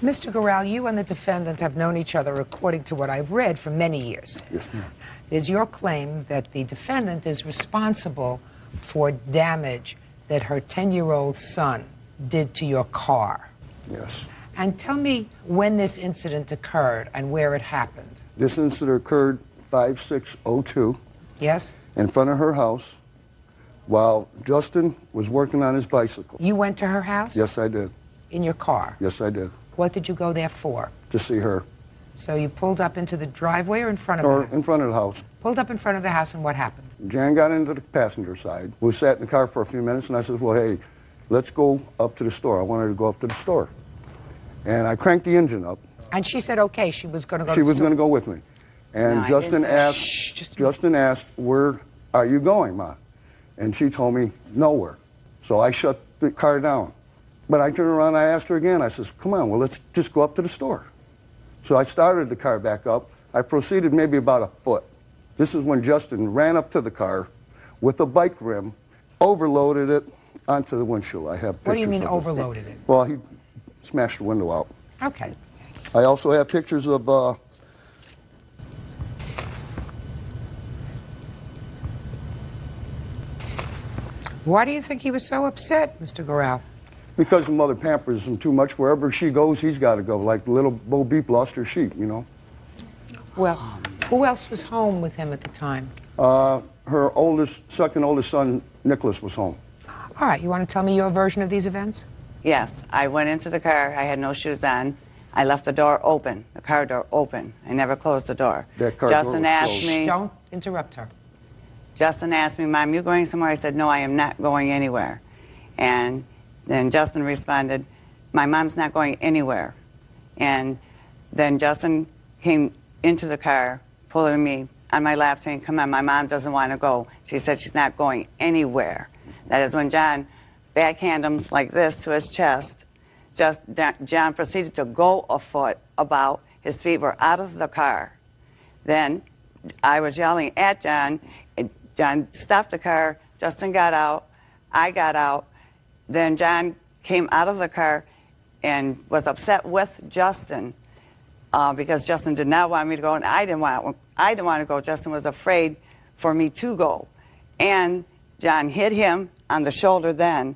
Mr. Gural, you and the defendant have known each other, according to what I've read, for many years. Yes, ma'am. It is your claim that the defendant is responsible for damage that her 10-year-old son did to your car. Yes. And tell me when this incident occurred and where it happened. This incident occurred 5/6/02 Yes? in front of her house while Justin was working on his bicycle. You went to her house? Yes, I did. In your car? Yes, I did. What did you go there for? To see her. So you pulled up into the driveway or in front of Or her? in front of the house. Pulled up in front of the house, and what happened? Jan got into the passenger side. We sat in the car for a few minutes, and I said, well, hey, let's go up to the store. I wanted to go up to the store. And I cranked the engine up. And she said, okay, she was going to go She to the was store. going to go with me. And No, Justin asked, Shh, just a Justin asked, where are you going, Ma? And she told me, nowhere. So I shut the car down. But I turned around and I asked her again. I says, come on, well, let's just go up to the store. So I started the car back up. I proceeded maybe about a foot. This is when Justin ran up to the car with a bike rim, overloaded it onto the windshield. I have pictures. What do you mean of it. overloaded it? Well, he smashed the window out. Okay. I also have pictures of Why do you think he was so upset, Mr. Gural? because the mother pampers him too much. Wherever she goes, he's got to go. Like little Bo Beep lost her sheep, you know. Well, who else was home with him at the time? Her second oldest son, Nicholas, was home. All right, you want to tell me your version of these events? Yes, I went into the car. I had no shoes on. I left the door open, the car door open. I never closed the door. That car door Justin was asked closed. me. Don't interrupt her. Justin asked me, Mom, you going somewhere? I said, no, I am not going anywhere. And then Justin responded, my mom's not going anywhere. And then Justin came into the car, pulling me on my lap, saying, come on, my mom doesn't want to go. She said she's not going anywhere. That is when John backhanded him like this to his chest. John proceeded to go a foot about. His feet were out of the car. Then I was yelling at John. John stopped the car. Justin got out. I got out. Then John came out of the car and was upset with Justin because Justin did not want me to go, and I didn't want to go. Justin was afraid for me to go. And John hit him on the shoulder then.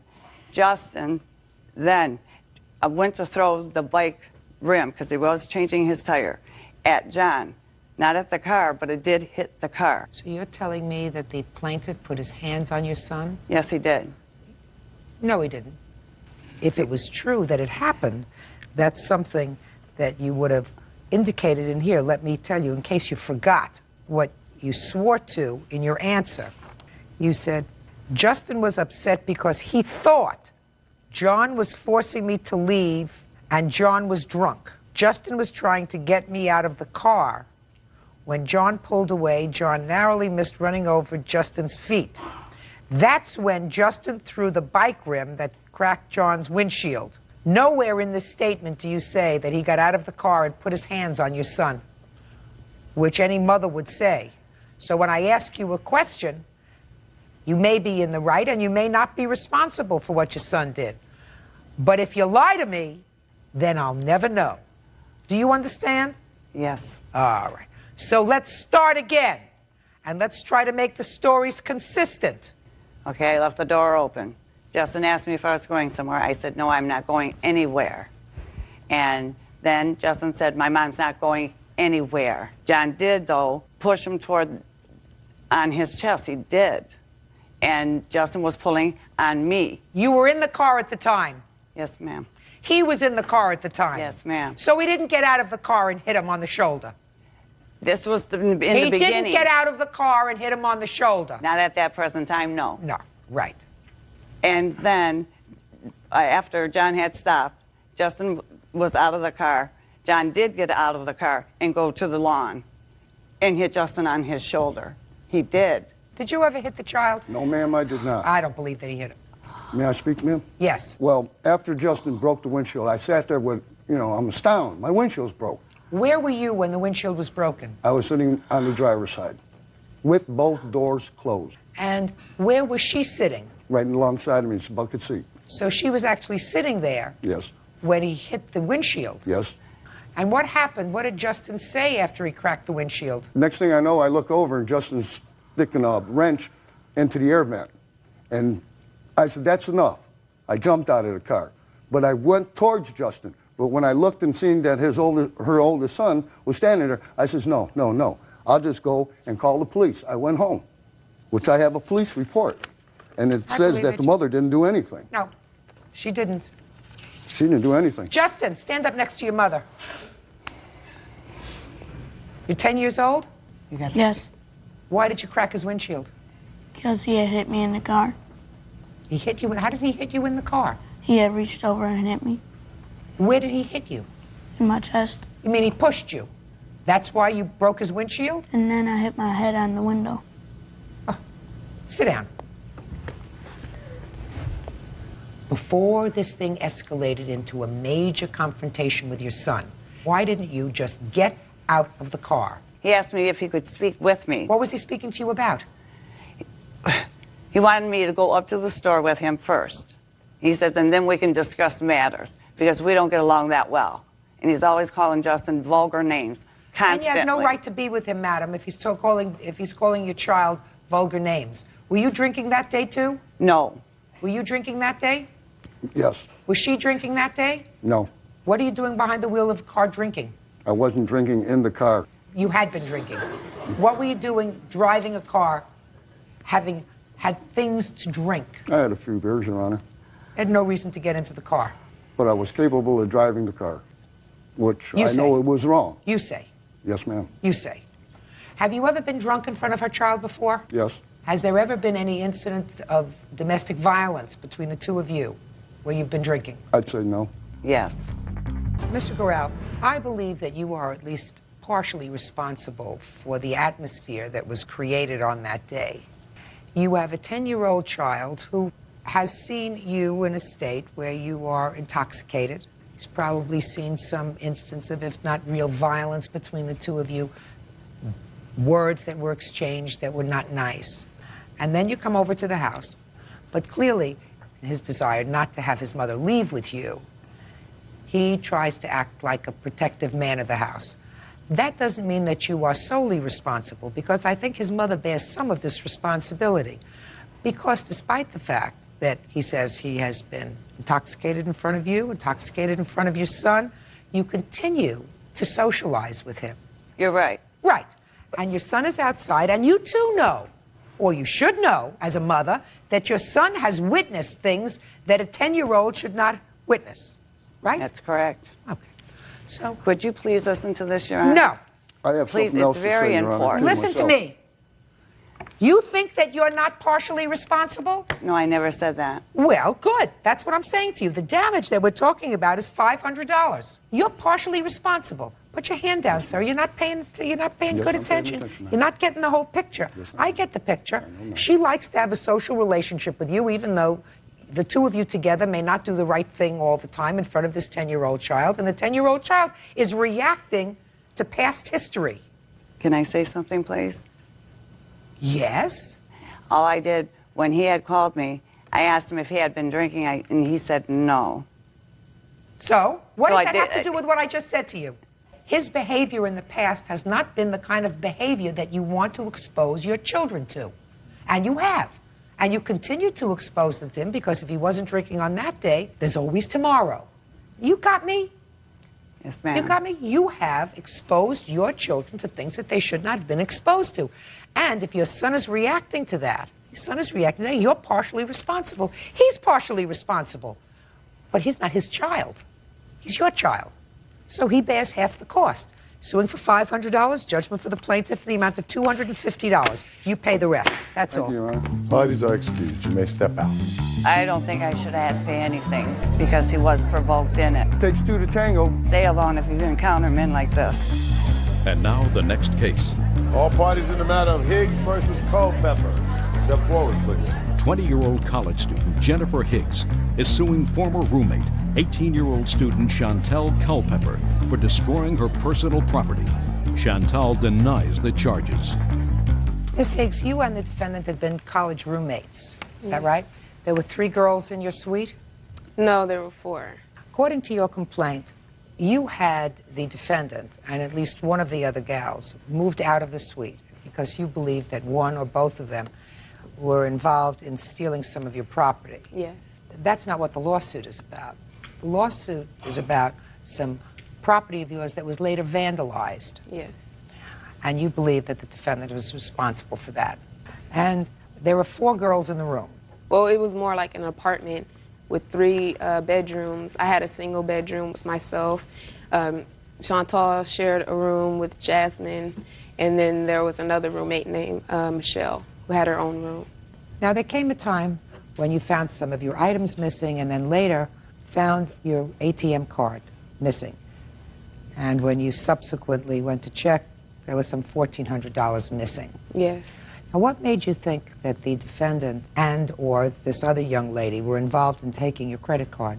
Justin then went to throw the bike rim, because he was changing his tire, at John. Not at the car, but it did hit the car. So you're telling me that the plaintiff put his hands on your son? Yes, he did. No, he didn't. If it was true that it happened, that's something that you would have indicated in here. Let me tell you, in case you forgot what you swore to in your answer. You said, Justin was upset because he thought John was forcing me to leave and John was drunk. Justin was trying to get me out of the car. When John pulled away, John narrowly missed running over Justin's feet. That's when Justin threw the bike rim that cracked John's windshield. Nowhere in this statement do you say that he got out of the car and put his hands on your son, which any mother would say. So when I ask you a question, you may be in the right and you may not be responsible for what your son did. But if you lie to me, then I'll never know. Do you understand? Yes. All right. So let's start again, and let's try to make the stories consistent. Okay, I left the door open. Justin asked me if I was going somewhere. I said, no, I'm not going anywhere. And then Justin said, my mom's not going anywhere. John did, though, push him on his chest. He did. And Justin was pulling on me. You were in the car at the time. Yes, ma'am. He was in the car at the time. Yes, ma'am. So he didn't get out of the car and hit him on the shoulder. This was in the beginning. He didn't get out of the car and hit him on the shoulder. Not at that present time, no. No, right. And then, after John had stopped, Justin was out of the car. John did get out of the car and go to the lawn and hit Justin on his shoulder. He did. Did you ever hit the child? No, ma'am, I did not. I don't believe that he hit him. May I speak, ma'am? Yes. Well, after Justin broke the windshield, I sat there with, I'm astounded. My windshield's broke. Where were you when the windshield was broken? I was sitting on the driver's side with both doors closed. And where was she sitting? Right alongside of me, it's a bucket seat. So she was actually sitting there. Yes. when he hit the windshield. Yes. And what happened? What did Justin say after he cracked the windshield? Next thing I know, I look over and Justin's sticking a wrench into the air vent. And I said, that's enough. I jumped out of the car. But I went towards Justin. But when I looked and seen that her oldest son was standing there, I says, no, no, no. I'll just go and call the police. I went home, which I have a police report. And it says that the mother didn't do anything. No, she didn't. She didn't do anything. Justin, stand up next to your mother. You're 10 years old? Yes, Why did you crack his windshield? because he had hit me in the car. He hit you. How did he hit you in the car? He had reached over and hit me Where did he hit you? in my chest, You mean he pushed you? That's why you broke his windshield? and then I hit my head on the window. Sit down. Before this thing escalated into a major confrontation with your son, why didn't you just get out of the car? He asked me if he could speak with me. What was he speaking to you about? He wanted me to go up to the store with him first. He said, and then we can discuss matters, because we don't get along that well. And he's always calling Justin vulgar names, constantly. And you have no right to be with him, madam, if he's calling your child vulgar names. Were you drinking that day, too? No. Were you drinking that day? Yes. Was she drinking that day? No. What are you doing behind the wheel of the car drinking? I wasn't drinking in the car. You had been drinking. What were you doing driving a car, having had things to drink? I had a few beers, Your Honor. Had no reason to get into the car. But I was capable of driving the car, which You I say. know it was wrong. You say. Yes, ma'am. You say. Have you ever been drunk in front of her child before? Yes. Has there ever been any incident of domestic violence between the two of you where you've been drinking? I'd say no. Yes. Mr. Corral, I believe that you are at least partially responsible for the atmosphere that was created on that day. You have a 10-year-old child who has seen you in a state where you are intoxicated. He's probably seen some instance of, if not real violence between the two of you, words that were exchanged that were not nice. And then you come over to the house. But clearly, his desire not to have his mother leave with you, he tries to act like a protective man of the house. That doesn't mean that you are solely responsible, because I think his mother bears some of this responsibility. Because despite the fact that he says he has been intoxicated in front of you, intoxicated in front of your son, you continue to socialize with him. You're right. Right. And your son is outside, and you too know, or you should know as a mother, that your son has witnessed things that a 10-year-old should not witness. Right? That's correct. Okay. So, Could you please listen to this, Your Honor? no. I have Please, something else it's to very say, Your Honor, important. Listen to myself. me. You think that you're not partially responsible? No, I never said that. Well, good. That's what I'm saying to you. The damage that we're talking about is $500. You're partially responsible. Put your hand down, sir. You're not paying good I'm paying attention. attention, ma'am. You're not getting the whole picture. I get the picture. She likes to have a social relationship with you, even though the two of you together may not do the right thing all the time in front of this 10-year-old child, and the 10-year-old child is reacting to past history. Can I say something, please? Yes? All I did, when he had called me, I asked him if he had been drinking, and he said no. So, what So does I that have did- to do with what I just said to you? His behavior in the past has not been the kind of behavior that you want to expose your children to. And you have. And you continue to expose them to him, because if he wasn't drinking on that day, there's always tomorrow. You got me? Yes, ma'am. You got me? You have exposed your children to things that they should not have been exposed to. And if your son is reacting to that, you're partially responsible. He's partially responsible. But he's not his child. He's your child. So he bears half the cost. Suing for $500, judgment for the plaintiff in the amount of $250. You pay the rest. That's Thank all. you, Your Honor. Parties are excused. You may step out. I don't think I should have had to pay anything because he was provoked in it. Takes two to tango. Stay alone if you encounter men like this. And now the next case. All parties in the matter of Higgs versus Culpepper. Step forward, please. 20-year-old college student Jennifer Higgs is suing former roommate, 18-year-old student Chantel Culpepper, for destroying her personal property. Chantal denies the charges. Ms. Higgs, you and the defendant had been college roommates. Is that right? There were 3 girls in your suite? No, there were 4. According to your complaint, you had the defendant and at least one of the other gals moved out of the suite because you believed that one or both of them were involved in stealing some of your property. Yes. That's not what the lawsuit is about. The lawsuit is about some property of yours that was later vandalized. Yes. And you believe that the defendant was responsible for that. And there were 4 girls in the room. Well, it was more like an apartment with 3 bedrooms. I had a single bedroom with myself. Chantal shared a room with Jasmine, and then there was another roommate named Michelle, who had her own room. Now, there came a time when you found some of your items missing and then later found your ATM card missing. And when you subsequently went to check, there was some $1,400 missing. Yes. Now, what made you think that the defendant and or this other young lady were involved in taking your credit card?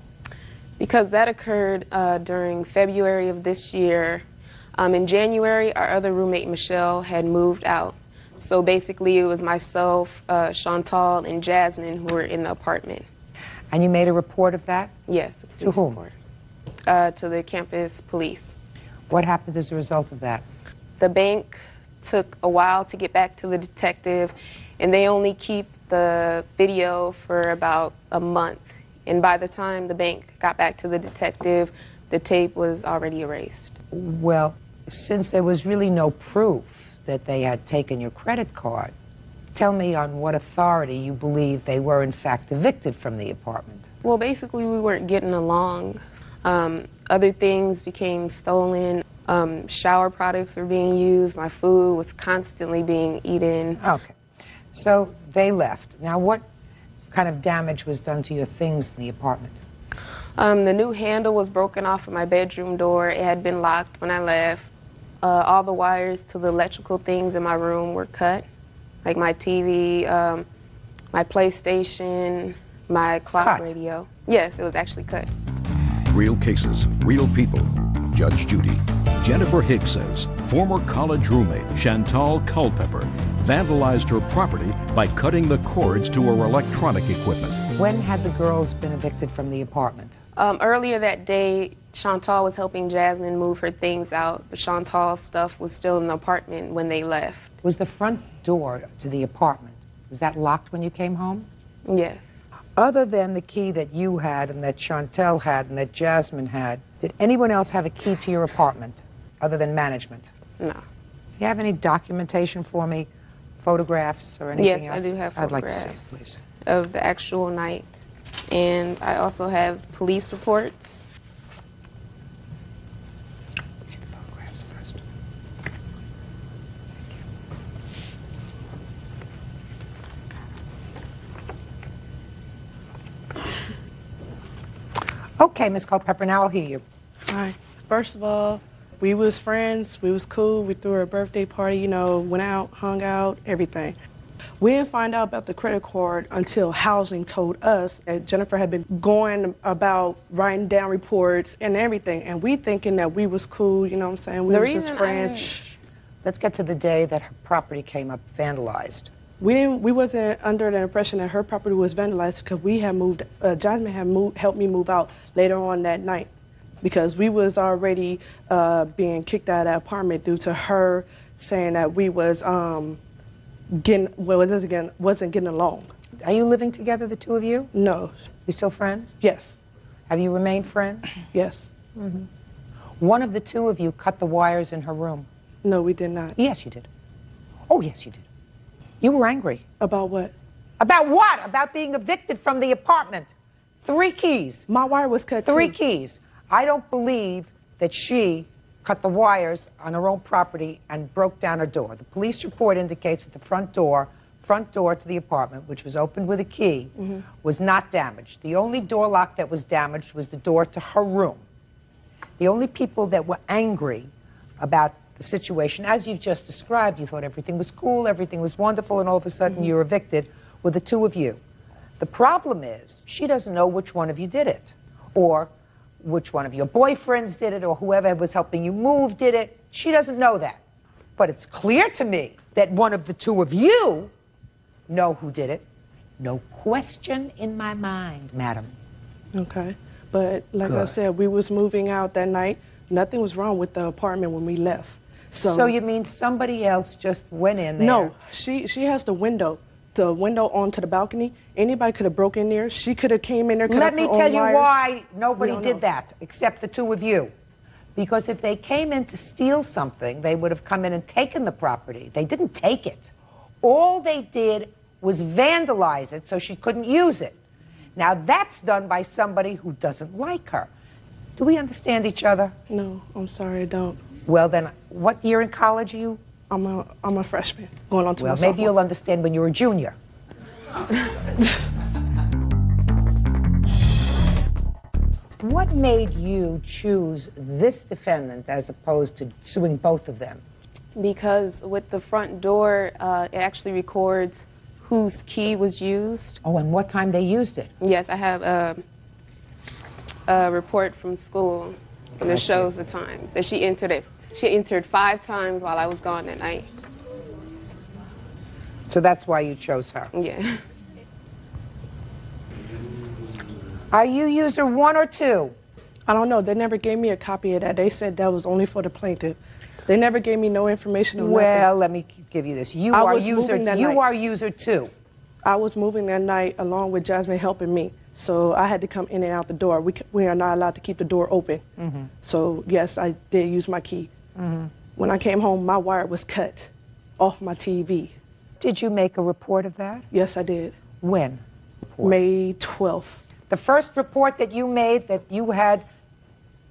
Because that occurred during February of this year. In January, our other roommate, Michelle, had moved out. So basically, it was myself, Chantal, and Jasmine who were in the apartment. And you made a report of that? Yes. To whom? Report. To the campus police. What happened as a result of that? The bank took a while to get back to the detective, and they only keep the video for about a month. And by the time the bank got back to the detective, the tape was already erased. Well, since there was really no proof that they had taken your credit card, tell me on what authority you believe they were in fact evicted from the apartment. Well, basically we weren't getting along. Other things became stolen. Shower products were being used. My food was constantly being eaten. Okay. So they left. Now, what kind of damage was done to your things in the apartment? The new handle was broken off of my bedroom door. It had been locked when I left. All the wires to the electrical things in my room were cut, like my TV, my PlayStation, my clock radio. Yes, it was actually cut. Real cases, real people. Judge Judy. Jennifer Higgs says former college roommate Chantal Culpepper vandalized her property by cutting the cords to her electronic equipment. When had the girls been evicted from the apartment? Earlier that day, Chantal was helping Jasmine move her things out, but Chantal's stuff was still in the apartment when they left. Was the front door to the apartment, was that locked when you came home? Yes. Other than the key that you had and that Chantal had and that Jasmine had, did anyone else have a key to your apartment other than management? No. Do you have any documentation for me, photographs or anything else? Yes, I do have I'd like to photographs see it, please. of the actual night. And I also have police reports. See the photographs first. Okay, Ms. Culpepper, now I'll hear you. All right. First of all, we was friends, we was cool, we threw her a birthday party, you know, went out, hung out, everything. We didn't find out about the credit card until housing told us that Jennifer had been going about writing down reports and everything, and we thinking that we was cool, you know what I'm saying? We were just friends. Let's get to the day that her property came up vandalized. We wasn't under the impression that her property was vandalized because we had moved, Jasmine had helped me move out later on that night because we was already being kicked out of that apartment due to her saying that we was wasn't getting along. Are you living together, the two of you? No. You still friends? Yes. Have you remained friends? Yes. Mm-hmm. One of the two of you cut the wires in her room. No, we did not. Yes, you did. Oh, yes, you did. You were angry. About what? About what? About being evicted from the apartment. 3 keys. My wire was cut 3 too. keys. I don't believe that she cut the wires on her own property and broke down her door. The police report indicates that the front door to the apartment, which was opened with a key, was not damaged. The only door lock that was damaged was the door to her room. The only people that were angry about the situation, as you've just described, you thought everything was cool, everything was wonderful, and all of a sudden you're evicted, were the two of you. The problem is, she doesn't know which one of you did it, or which one of your boyfriends did it, or whoever was helping you move did it. She doesn't know that. But it's clear to me that one of the two of you know who did it. No question in my mind, madam. Okay. But like I Good. said, we was moving out that night. Nothing was wrong with the apartment when we left. So you mean somebody else just went in there? No, she has the window onto the balcony. Anybody could have broke in there. She could have came in there. Let me tell you why nobody don't did know. that except the two of you. Because if they came in to steal something, they would have come in and taken the property. They didn't take it. All they did was vandalize it so she couldn't use it. Now that's done by somebody who doesn't like her. Do we understand each other? No, I'm sorry, I don't. Well then, what year in college are you? I'm a freshman going on to Well, my maybe sophomore. you'll understand when you're a junior. What made you choose this defendant as opposed to suing both of them? Because with the front door, it actually records whose key was used. Oh, and what time they used it? Yes, I have a report from school, and it shows the times that she entered it. She entered 5 times while I was gone that night. So that's why you chose her. Yeah. Are you user 1 or 2? I don't know. They never gave me a copy of that. They said that was only for the plaintiff. They never gave me no information on Well, let me give you this. You I are was user. moving that You night. are user 2. I was moving that night along with Jasmine helping me, so I had to come in and out the door. We are not allowed to keep the door open. So yes, I did use my key. When I came home, my wire was cut off my TV. Did you make a report of that? Yes, I did. When? May 12th. The first report that you made that you had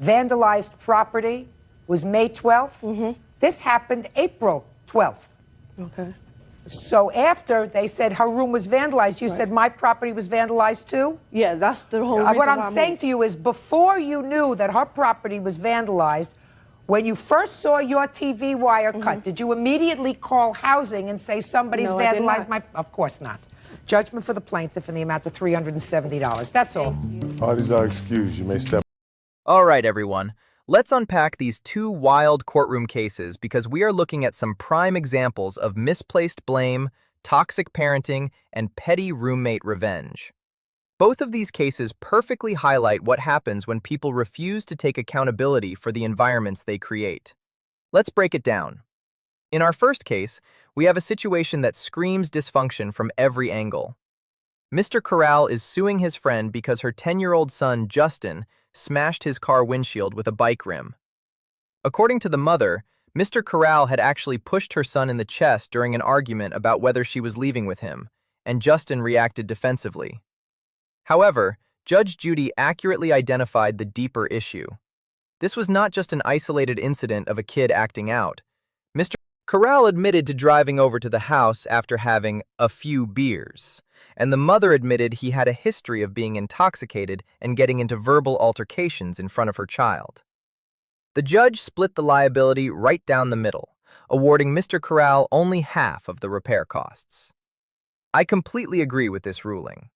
vandalized property was May 12th? This happened April 12th. Okay. So after they said her room was vandalized, you said my property was vandalized too? Yeah, that's the whole reason What why I'm I saying moved. to you is before you knew that her property was vandalized, when you first saw your TV wire cut, did you immediately call housing and say somebody's No, I did vandalized not. my... Of course not. Judgment for the plaintiff in the amount of $370. That's all. Parties are excused. You may step. All right, everyone. Let's unpack these 2 wild courtroom cases because we are looking at some prime examples of misplaced blame, toxic parenting, and petty roommate revenge. Both of these cases perfectly highlight what happens when people refuse to take accountability for the environments they create. Let's break it down. In our first case, we have a situation that screams dysfunction from every angle. Mr. Corral is suing his friend because her 10-year-old son, Justin, smashed his car windshield with a bike rim. According to the mother, Mr. Corral had actually pushed her son in the chest during an argument about whether she was leaving with him, and Justin reacted defensively. However, Judge Judy accurately identified the deeper issue. This was not just an isolated incident of a kid acting out. Mr. Corral admitted to driving over to the house after having a few beers, and the mother admitted he had a history of being intoxicated and getting into verbal altercations in front of her child. The judge split the liability right down the middle, awarding Mr. Corral only half of the repair costs. I completely agree with this ruling.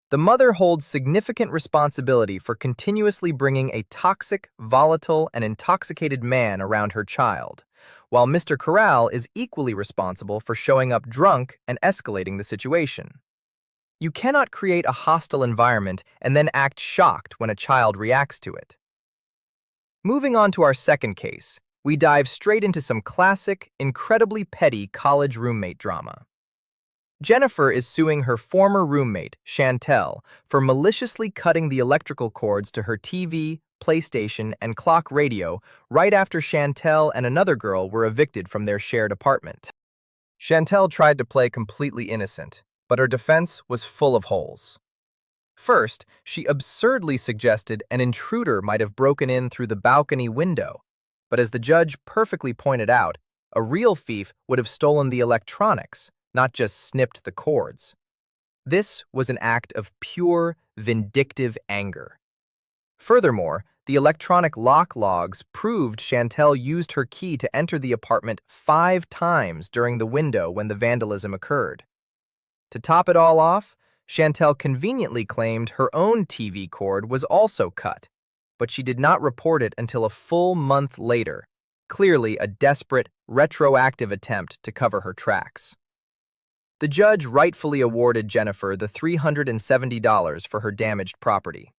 The mother holds significant responsibility for continuously bringing a toxic, volatile, and intoxicated man around her child, while Mr. Corral is equally responsible for showing up drunk and escalating the situation. You cannot create a hostile environment and then act shocked when a child reacts to it. Moving on to our second case, we dive straight into some classic, incredibly petty college roommate drama. Jennifer is suing her former roommate, Chantel, for maliciously cutting the electrical cords to her TV, PlayStation, and clock radio right after Chantel and another girl were evicted from their shared apartment. Chantel tried to play completely innocent, but her defense was full of holes. First, she absurdly suggested an intruder might have broken in through the balcony window, but as the judge perfectly pointed out, a real thief would have stolen the electronics, not just snipped the cords. This was an act of pure, vindictive anger. Furthermore, the electronic lock logs proved Chantel used her key to enter the apartment 5 times during the window when the vandalism occurred. To top it all off, Chantel conveniently claimed her own TV cord was also cut, but she did not report it until a full month later, clearly a desperate, retroactive attempt to cover her tracks. The judge rightfully awarded Jennifer the $370 for her damaged property.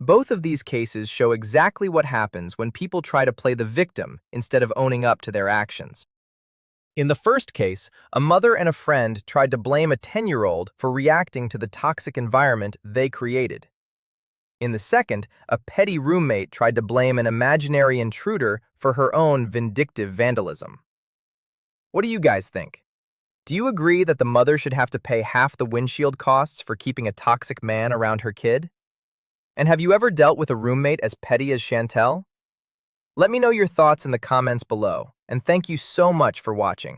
Both of these cases show exactly what happens when people try to play the victim instead of owning up to their actions. In the first case, a mother and a friend tried to blame a 10-year-old for reacting to the toxic environment they created. In the second, a petty roommate tried to blame an imaginary intruder for her own vindictive vandalism. What do you guys think? Do you agree that the mother should have to pay half the windshield costs for keeping a toxic man around her kid? And have you ever dealt with a roommate as petty as Chantel? Let me know your thoughts in the comments below, and thank you so much for watching.